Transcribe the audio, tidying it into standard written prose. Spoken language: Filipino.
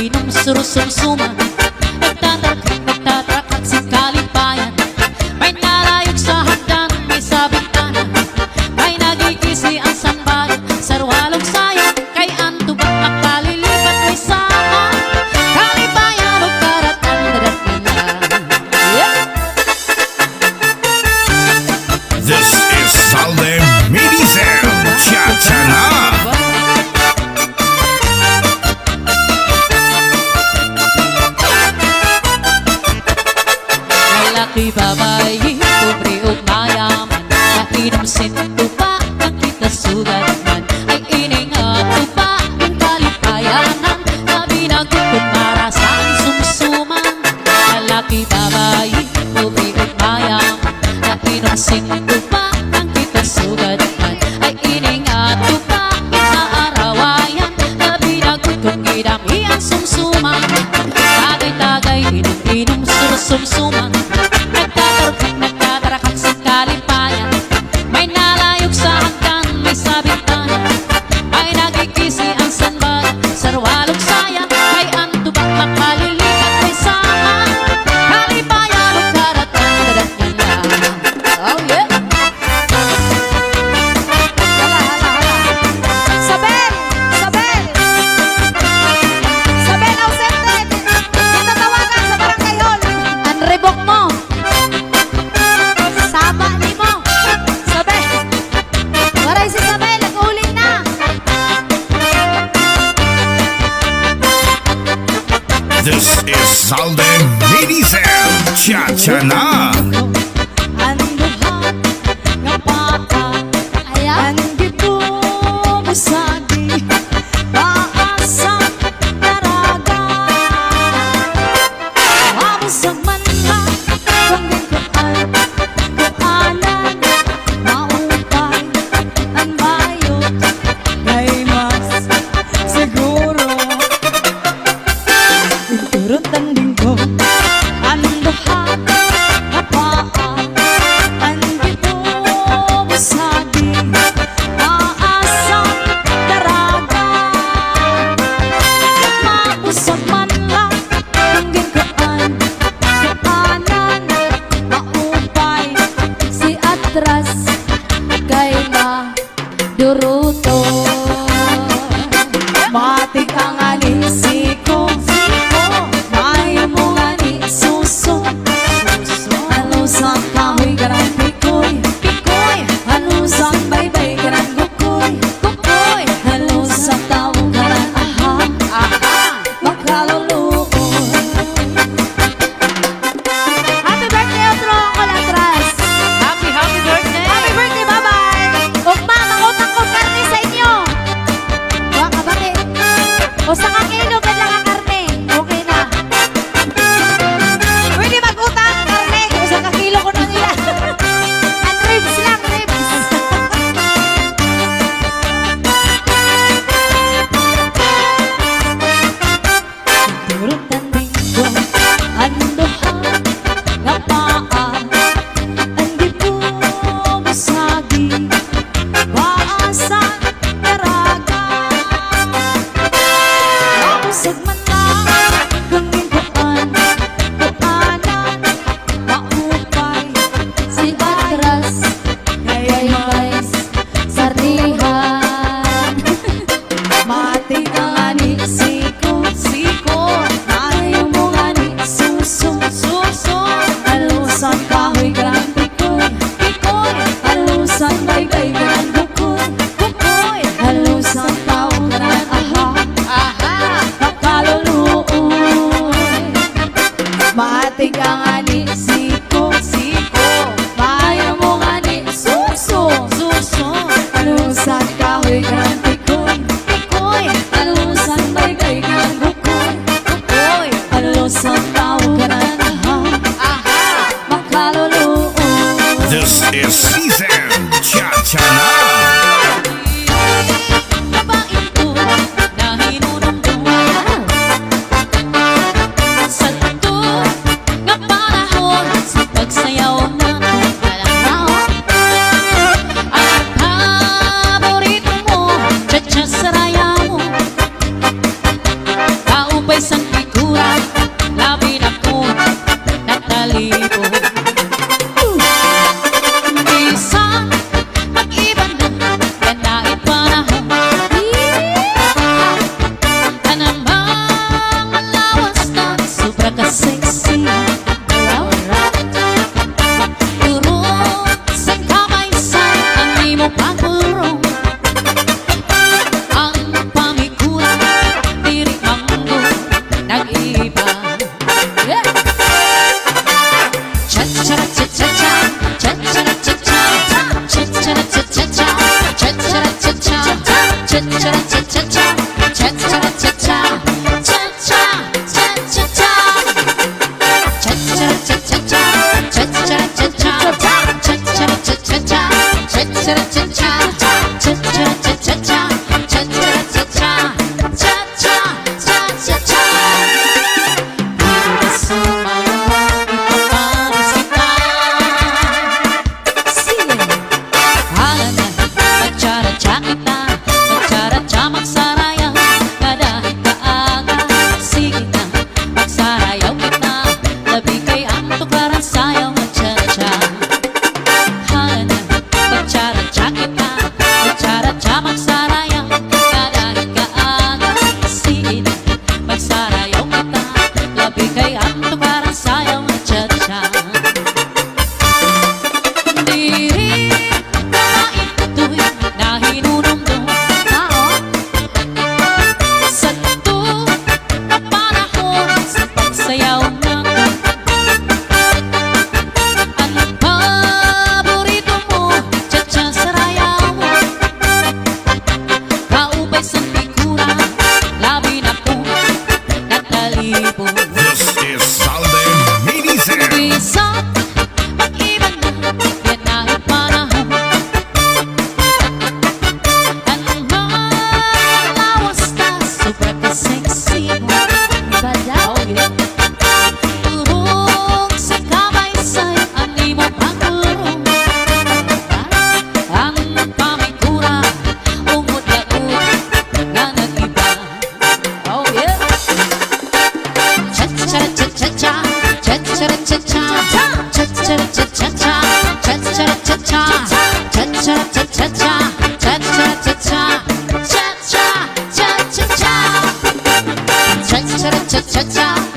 iniinom surusumsuman. Nagtatrakak si kalipayan. May nalayog sa hagdan, may sabitana. May nagikisi ang sanbayan, sarwalong sayan. Kay antubak makalilipat may sama. Kalipayan o karatan darat niya. This is Salde Medizel Chachana. Lalaki babae, pobre o mayaman, kainom sinto pa ang kita sugat man. Ay iningato pa ang kalipayanan, na binagukod para saan sumsuman. Lalaki babae, pobre o mayaman, kainom sinto pa ang kita sugat man. Ay iningato pa ang aarawayan, na binagukod ngidamihan sumsuman. Tagay-tagay, inom-inom surusumsuman. Nagtatarakak sa kalipayan. May nalayog sa hagdan, may sabitana. May nagikisi ang sanbayan, sarwalong sayan. Kay antubak makalilikat may sama. Kalipayan o karatan darat niya. Oh yeah. Hala, hala, hala. Sabel! Sabel! Sabel, ausente! Tinatawagan sa barangay hall. Ang rebok mo. Sama ni mo. Sabel! Waray si Sabel, nag-uli na. This is Salde Medizel Chachana. Anduhan nga bata, ang gitubusagi, paasang daraga. Mabusag man ka, kung gikuan, kuanan, maupay, ang bayot, kay mas siguro. Turot ang linggo, anduhan nga paa, ang gitubusagi, paasang daraga. Mabusag man lang, kung gikuan, kuanan, maupay, si atras, kay duruto. Matik ang alisiko, mayo mo nga ni suso. Ano sa kahoy garang pikoy, pikoy. Ano sa baybay garang kukoy, kukoy. Ano sa tao garang ahang, ahang. Magkaluluoy. Happy birthday, Otro Colatras. Happy birthday. Happy birthday, bye-bye. Ugma, mangutang ko karne sa inyo. Huwag ka bakit? O sa kakilo, ka lang ang karne. Okay na. Pwede mag-utang karne. O sa kakilo ko na nila. Ang ribs lang, ribs. cha cha cha cha